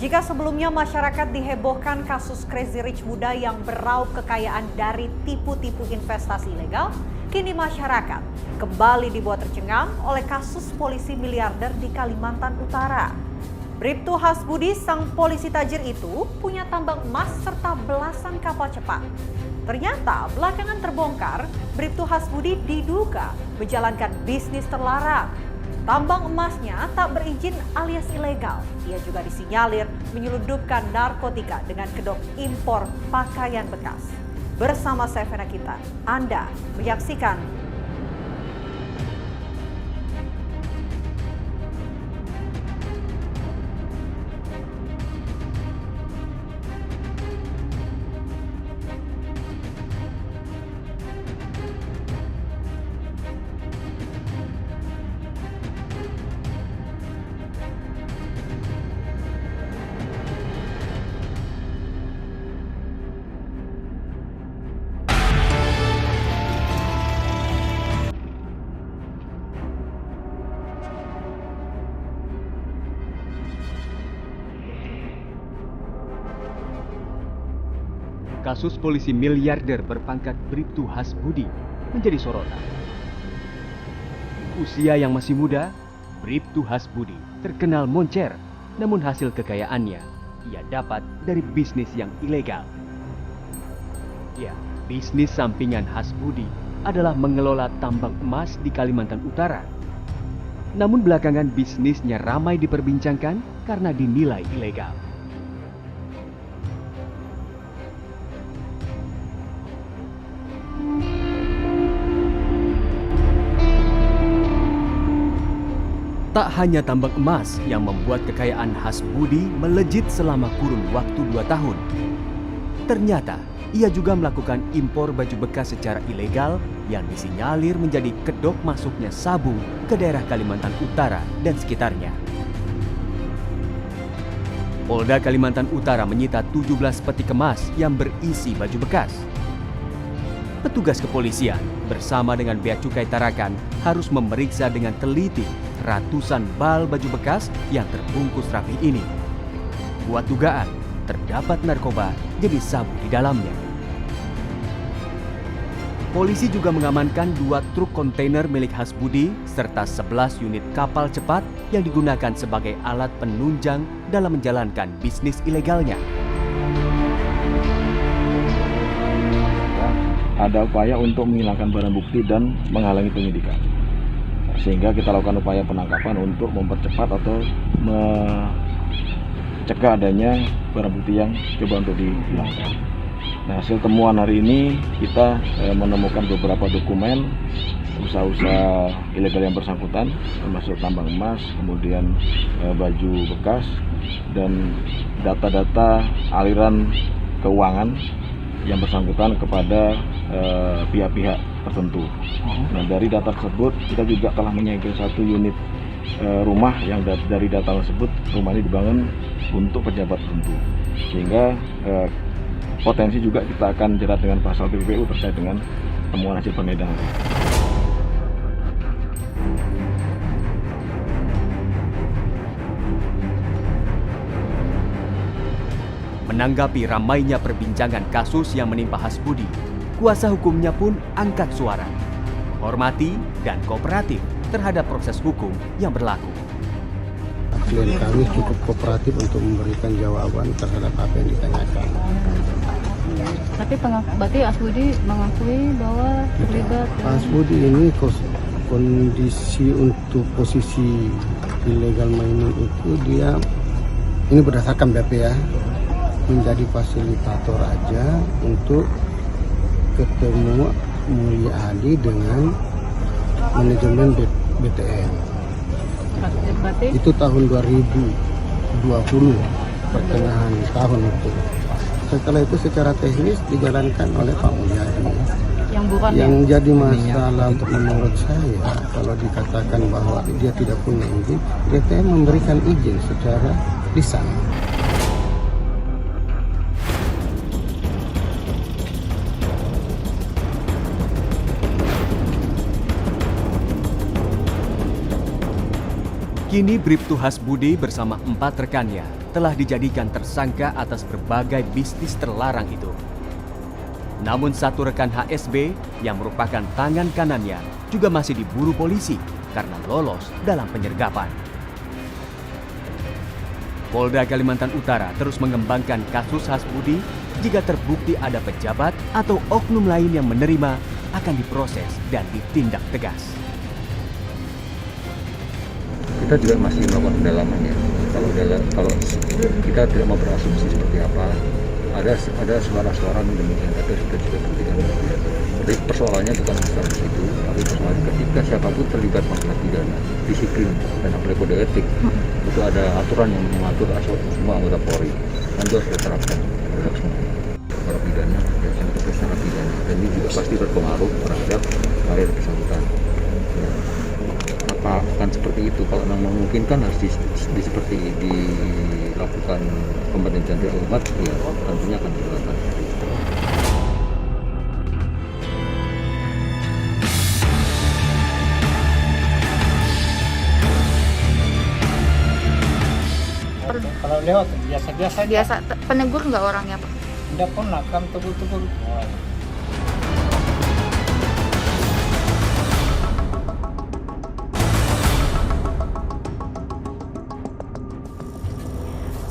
Jika sebelumnya masyarakat dihebohkan kasus Crazy Rich muda yang beraup kekayaan dari tipu-tipu investasi ilegal, kini masyarakat kembali dibuat tercengang oleh kasus polisi miliarder di Kalimantan Utara. Bribtu Hasbudi, sang polisi tajir itu, punya tambang emas serta belasan kapal cepat. Ternyata belakangan terbongkar, Bribtu Hasbudi diduga menjalankan bisnis terlarang. Tambang emasnya tak berizin alias ilegal. Ia juga disinyalir menyelundupkan narkotika dengan kedok impor pakaian bekas. Bersama saya Vena Kita, Anda menyaksikan kasus polisi miliarder berpangkat Bribtu Hasbudi menjadi sorotan. Usia yang masih muda, Bribtu Hasbudi terkenal moncer, namun hasil kekayaannya ia dapat dari bisnis yang ilegal. Ya, bisnis sampingan Hasbudi adalah mengelola tambang emas di Kalimantan Utara. Namun belakangan bisnisnya ramai diperbincangkan karena dinilai ilegal. Tak hanya tambang emas yang membuat kekayaan Hasbudi melejit selama kurun waktu 2 tahun. Ternyata, ia juga melakukan impor baju bekas secara ilegal yang disinyalir menjadi kedok masuknya sabu ke daerah Kalimantan Utara dan sekitarnya. Polda Kalimantan Utara menyita 17 peti kemas yang berisi baju bekas. Petugas kepolisian bersama dengan Bea Cukai Tarakan harus memeriksa dengan teliti ratusan bal baju bekas yang terbungkus rapi ini. Kuat dugaan terdapat narkoba jadi sabu di dalamnya. Polisi juga mengamankan 2 truk kontainer milik Hasbudi serta 11 unit kapal cepat yang digunakan sebagai alat penunjang dalam menjalankan bisnis ilegalnya. Ada upaya untuk menghilangkan barang bukti dan menghalangi penyidikan. Sehingga kita lakukan upaya penangkapan untuk mempercepat atau mencegah adanya barang bukti yang coba untuk dihilangkan. Nah, hasil temuan hari ini kita menemukan beberapa dokumen usaha-usaha ilegal yang bersangkutan, termasuk tambang emas, kemudian baju bekas, dan data-data aliran keuangan yang bersangkutan kepada pihak-pihak tertentu. Nah, dari data tersebut kita juga telah menyegel 1 unit rumah yang dari data tersebut rumah ini dibangun untuk pejabat tertentu, sehingga potensi juga kita akan jerat dengan pasal TPPU terkait dengan temuan hasil penggeledahan. Menanggapi ramainya perbincangan kasus yang menimpa Hasbudi, kuasa hukumnya pun angkat suara, menghormati dan kooperatif terhadap proses hukum yang berlaku. Klien kami cukup kooperatif untuk memberikan jawaban terhadap apa yang ditanyakan. Tapi berarti Hasbudi mengakui bahwa terlibat. Hasbudi ini kondisi untuk posisi illegal mining itu dia ini berdasarkan BP ya, menjadi fasilitator aja untuk ketemu Mulia Adi dengan manajemen BTN. Berarti Itu tahun 2020, pertengahan tahun itu. Setelah itu secara teknis dijalankan oleh Pak Mulyadi. yang Jadi masalah menurut saya, kalau dikatakan bahwa dia tidak punya izin, BTN memberikan izin secara lisan. Kini Bribtu Hasbudi bersama 4 rekannya telah dijadikan tersangka atas berbagai bisnis terlarang itu. Namun satu rekan HSB yang merupakan tangan kanannya juga masih diburu polisi karena lolos dalam penyergapan. Polda Kalimantan Utara terus mengembangkan kasus Hasbudi. Jika terbukti ada pejabat atau oknum lain yang menerima, akan diproses dan ditindak tegas. Kita juga masih melakukan pendalaman ya. Kalau kita tidak mau berasumsi seperti apa, ada suara-suara demikian, tapi kita juga buktikan. Jadi persoalannya bukan masalah itu, tapi persoalannya ketika siapapun terlibat masalah pidana, disiplin dan apalagi kode etik, itu ada aturan yang mengatur semua anggota Polri. Dan itu harus diterapkan terhadap semua para pidana dan tersangka pidana. Dan ini juga pasti berpengaruh terhadap karir bersangkutan. Ya. Maka akan seperti itu, kalau memang memungkinkan harus seperti dilakukan pemberhentian terhormat, ya tentunya akan dilakukan. Kalau lewat biasa penegur nggak orangnya Pak? tidak pernah kami tegur-tegur.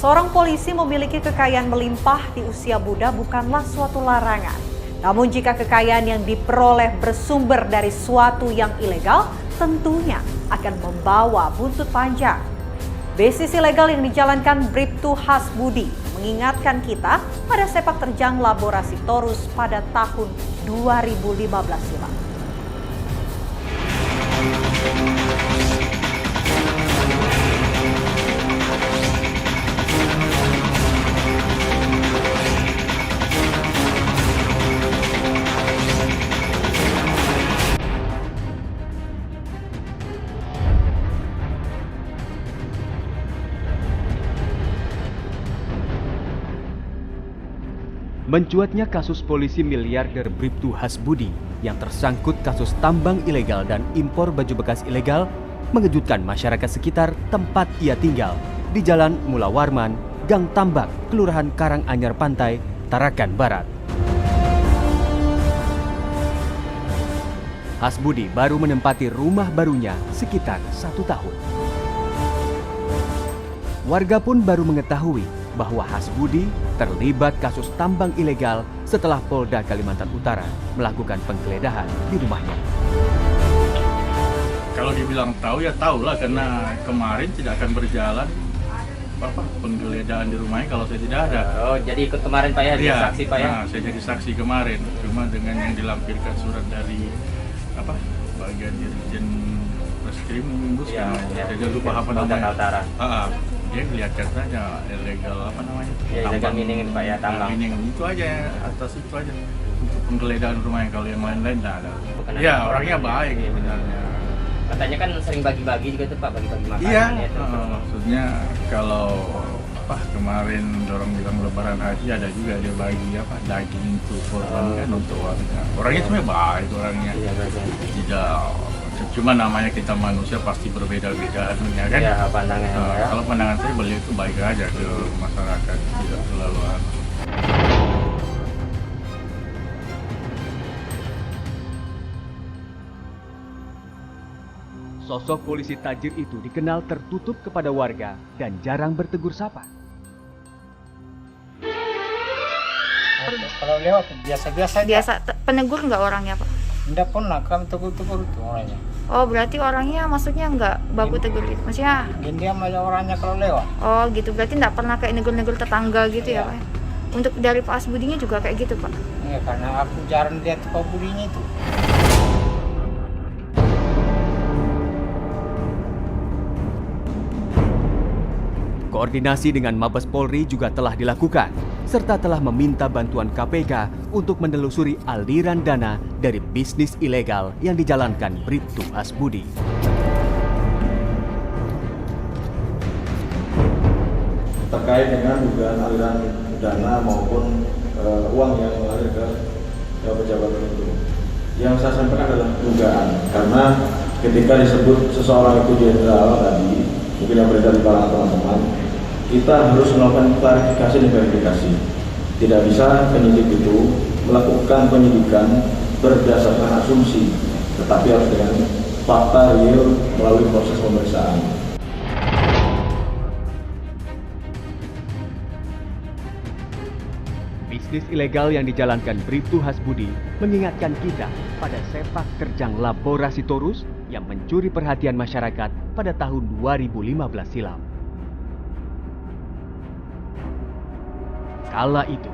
Seorang polisi memiliki kekayaan melimpah di usia muda bukanlah suatu larangan. Namun jika kekayaan yang diperoleh bersumber dari suatu yang ilegal, tentunya akan membawa buntut panjang. Bisnis ilegal yang dijalankan Bribtu Hasbudi mengingatkan kita pada sepak terjang laborasi Torus pada tahun 2015 silam. Mencuatnya kasus polisi miliarder Bribtu Hasbudi yang tersangkut kasus tambang ilegal dan impor baju bekas ilegal mengejutkan masyarakat sekitar tempat ia tinggal di Jalan Mula Warman, Gang Tambak, Kelurahan Karanganyar Pantai, Tarakan Barat. Hasbudi baru menempati rumah barunya sekitar 1 tahun. Warga pun baru mengetahui bahwa Hasbudi terlibat kasus tambang ilegal setelah Polda Kalimantan Utara melakukan penggeledahan di rumahnya. Kalau dibilang tahu ya tahu lah, karena kemarin tidak akan berjalan penggeledahan di rumahnya kalau saya tidak ada. Oh, jadi ikut kemarin Pak ya, jadi saksi Pak ya? Nah, saya jadi saksi kemarin, cuma dengan yang dilampirkan surat dari bagian Dirjen Reskrim ya, saya lupa apa namanya. Dia kelihatan saja ilegal Ya, ilegal mining Pak ya, tambang. Mining itu aja, atas itu aja untuk penggeledahan rumahnya, kalau yang lain-lain tidak ada. Bukan Ya, ada orangnya baik sebenarnya. Katanya kan sering bagi-bagi juga tuh Pak, bagi-bagi makanan. Iya, ya, maksudnya kalau kemarin dorong bilang lebaran haji ada juga dia bagi daging itu korban kan untuk warga. Orangnya sebenarnya baik orangnya. Iya, tidak, cuma namanya kita manusia pasti berbeda-beda ya kan. Iya, pandangan. Ya. Kalau pandangan saya beliau itu baik aja ke masyarakat, tidak selalu Sosok polisi tajir itu dikenal tertutup kepada warga dan jarang bertegur sapa. Kalau lewat biasa Penegur nggak orangnya Pak? tidak pernah kami tegur-tegur itu orangnya. Oh, berarti orangnya maksudnya nggak baku tegur gitu? Maksudnya? Dan dia malah orangnya kalau lewat. Oh gitu, berarti nggak pernah kayak negur-negur tetangga gitu ya Pak? Untuk dari Pak Hasbudinya juga kayak gitu Pak? Ya, karena aku jarang lihat Pak Budinya itu. Koordinasi dengan Mabes Polri juga telah dilakukan, serta telah meminta bantuan KPK untuk menelusuri aliran dana dari bisnis ilegal yang dijalankan Bribtu Hasbudi. Terkait dengan dugaan aliran dana maupun uang yang mengalir ke pejabat tertentu. Yang saya sampaikan adalah dugaan, karena ketika disebut seseorang itu jenderal tadi, mungkin yang beredar di kalangan teman-teman, kita harus melakukan klarifikasi dan verifikasi. Tidak bisa penyidik itu melakukan penyidikan berdasarkan asumsi, tetapi harus dengan fakta real melalui proses pemeriksaan. Bisnis ilegal yang dijalankan Bribtu Hasbudi mengingatkan kita pada sepak terjang Labora Sitorus yang mencuri perhatian masyarakat pada tahun 2015 silam. Kala itu,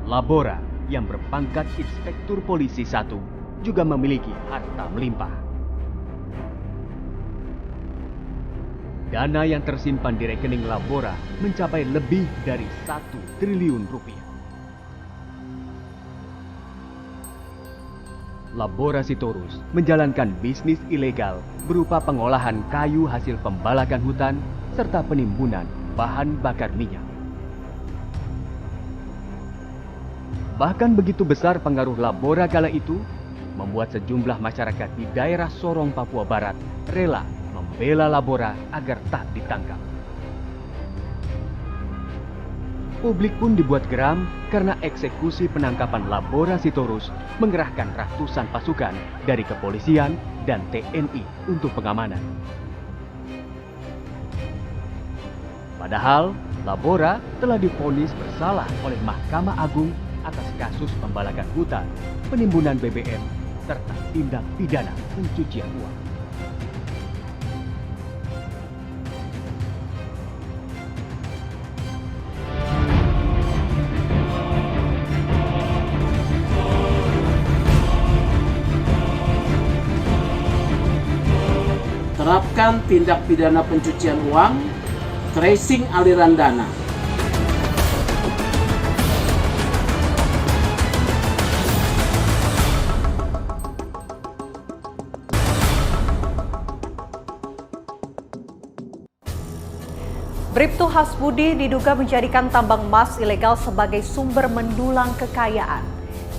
Labora yang berpangkat Inspektur Polisi 1 juga memiliki harta melimpah. Dana yang tersimpan di rekening Labora mencapai lebih dari 1 triliun rupiah. Labora Sitorus menjalankan bisnis ilegal berupa pengolahan kayu hasil pembalakan hutan serta penimbunan bahan bakar minyak. Bahkan begitu besar pengaruh Labora kala itu, membuat sejumlah masyarakat di daerah Sorong, Papua Barat rela membela Labora agar tak ditangkap. Publik pun dibuat geram karena eksekusi penangkapan Labora Sitorus mengerahkan ratusan pasukan dari kepolisian dan TNI untuk pengamanan. Padahal, Labora telah divonis bersalah oleh Mahkamah Agung atas kasus pembalakan hutan, penimbunan BBM, serta tindak pidana pencucian uang. Terapkan tindak pidana pencucian uang, tracing aliran dana. Bribtu Hasbudi diduga menjadikan tambang emas ilegal sebagai sumber mendulang kekayaan.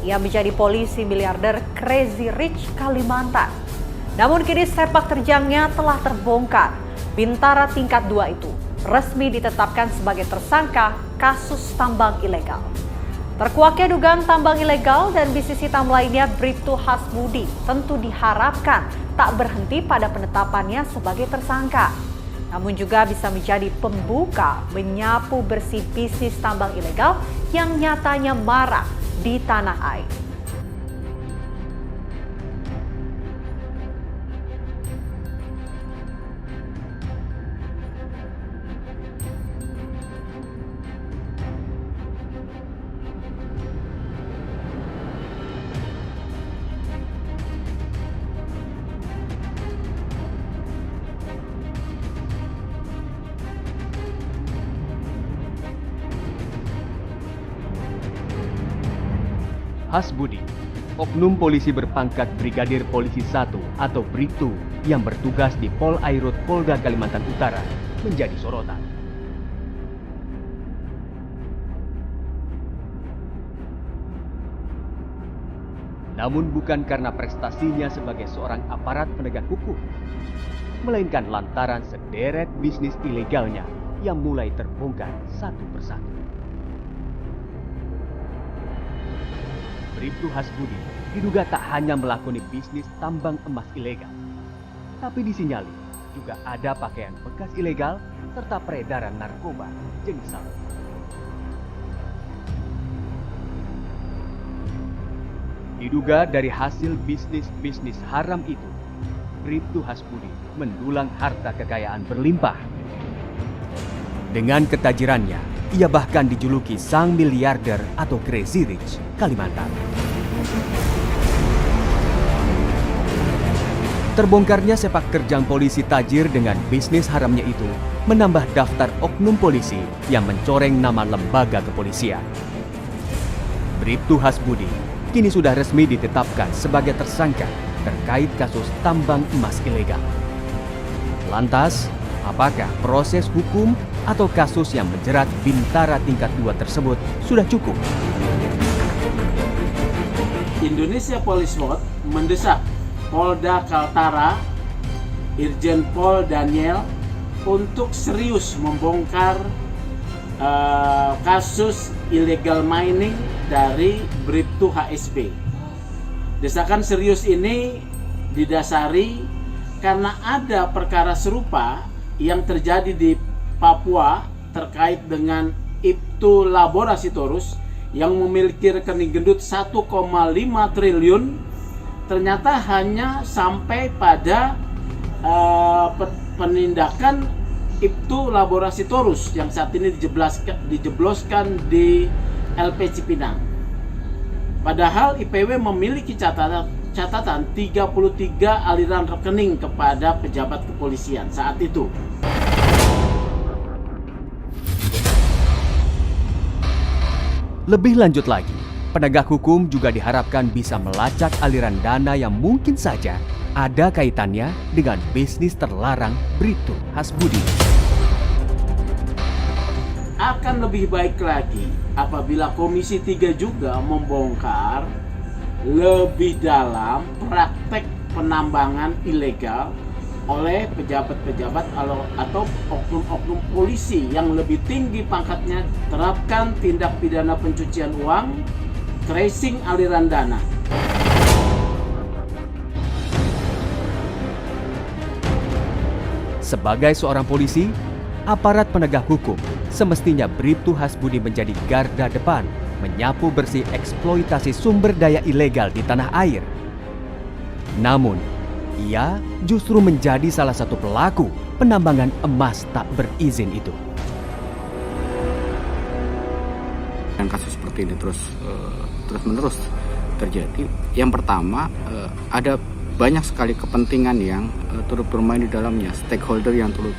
Ia menjadi polisi miliarder Crazy Rich Kalimantan. Namun kini sepak terjangnya telah terbongkar. Bintara tingkat 2 itu resmi ditetapkan sebagai tersangka kasus tambang ilegal. Terkuaknya dugaan tambang ilegal dan bisnis hitam lainnya Bribtu Hasbudi tentu diharapkan tak berhenti pada penetapannya sebagai tersangka. Namun juga bisa menjadi pembuka menyapu bersih bisnis tambang ilegal yang nyatanya marak di tanah air. Hasbudi, oknum polisi berpangkat Brigadir Polisi 1 atau Bribtu yang bertugas di Pol Airut Polda Kalimantan Utara, menjadi sorotan. Namun bukan karena prestasinya sebagai seorang aparat penegak hukum, melainkan lantaran sederet bisnis ilegalnya yang mulai terbongkar satu persatu. Bribtu Hasbudi diduga tak hanya melakoni bisnis tambang emas ilegal, tapi disinyalir juga ada pakaian bekas ilegal serta peredaran narkoba jenis sabu. Diduga dari hasil bisnis haram itu, Bribtu Hasbudi mendulang harta kekayaan berlimpah. Dengan ketajirannya, ia bahkan dijuluki sang miliarder atau Crazy Rich Kalimantan. Terbongkarnya sepak terjang polisi tajir dengan bisnis haramnya itu menambah daftar oknum polisi yang mencoreng nama lembaga kepolisian. Bribtu Hasbudi kini sudah resmi ditetapkan sebagai tersangka terkait kasus tambang emas ilegal. Lantas, apakah proses hukum atau kasus yang menjerat Bintara tingkat 2 tersebut sudah cukup? Indonesia Police Watch mendesak Polda Kaltara, Irjen Pol Daniel untuk serius membongkar kasus illegal mining dari Bribtu HSB. Desakan serius ini didasari karena ada perkara serupa yang terjadi di Papua terkait dengan Ibtu Labora Sitorus yang memiliki rekening gendut 1,5 triliun, ternyata hanya sampai pada penindakan Ibtu Labora Sitorus yang saat ini dijebloskan di LP Cipinang. Padahal IPW memiliki catatan 33 aliran rekening kepada pejabat kepolisian saat itu. Lebih lanjut lagi, penegak hukum juga diharapkan bisa melacak aliran dana yang mungkin saja ada kaitannya dengan bisnis terlarang Bribtu Hasbudi. Akan lebih baik lagi apabila Komisi 3 juga membongkar lebih dalam praktek penambangan ilegal oleh pejabat-pejabat atau oknum-oknum polisi yang lebih tinggi pangkatnya, terapkan tindak pidana pencucian uang, tracing aliran dana. Sebagai seorang polisi, aparat penegak hukum semestinya Bribtu Hasbudi menjadi garda depan menyapu bersih eksploitasi sumber daya ilegal di tanah air. Namun, ia justru menjadi salah satu pelaku penambangan emas tak berizin itu. Dan kasus seperti ini terus-menerus terjadi. Yang pertama, ada banyak sekali kepentingan yang turut bermain di dalamnya, stakeholder yang turut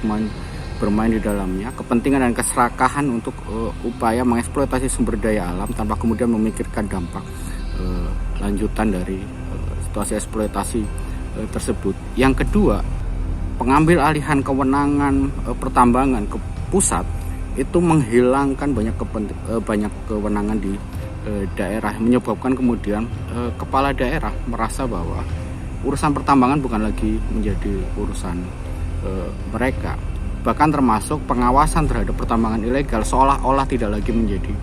bermain di dalamnya, kepentingan dan keserakahan untuk upaya mengeksploitasi sumber daya alam tanpa kemudian memikirkan dampak lanjutan dari situasi eksploitasi tersebut. Yang kedua, pengambil alihan kewenangan pertambangan ke pusat itu menghilangkan banyak kewenangan di daerah, menyebabkan kemudian kepala daerah merasa bahwa urusan pertambangan bukan lagi menjadi urusan mereka. Bahkan termasuk pengawasan terhadap pertambangan ilegal seolah-olah tidak lagi menjadi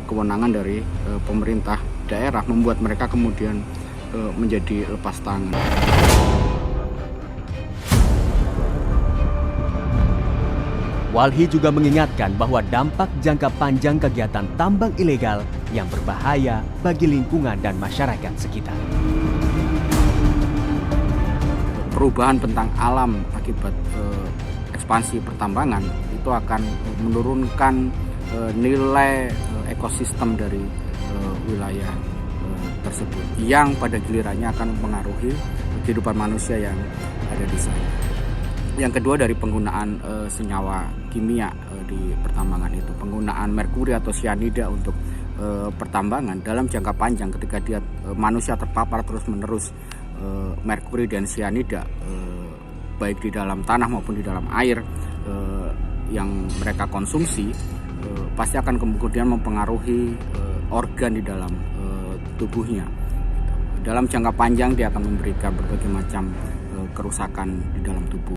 kewenangan dari pemerintah daerah, membuat mereka kemudian menjadi lepas tangan. Walhi juga mengingatkan bahwa dampak jangka panjang kegiatan tambang ilegal yang berbahaya bagi lingkungan dan masyarakat sekitar. Perubahan bentang alam akibat ekspansi pertambangan itu akan menurunkan nilai ekosistem dari wilayah tersebut, yang pada gilirannya akan mempengaruhi kehidupan manusia yang ada di sana. Yang kedua, dari penggunaan senyawa kimia di pertambangan itu, penggunaan merkuri atau sianida untuk pertambangan dalam jangka panjang, ketika manusia terpapar terus-menerus merkuri dan sianida baik di dalam tanah maupun di dalam air yang mereka konsumsi, pasti akan kemudian mempengaruhi organ di dalam tubuhnya. Dalam jangka panjang dia akan memberikan berbagai macam kerusakan di dalam tubuh.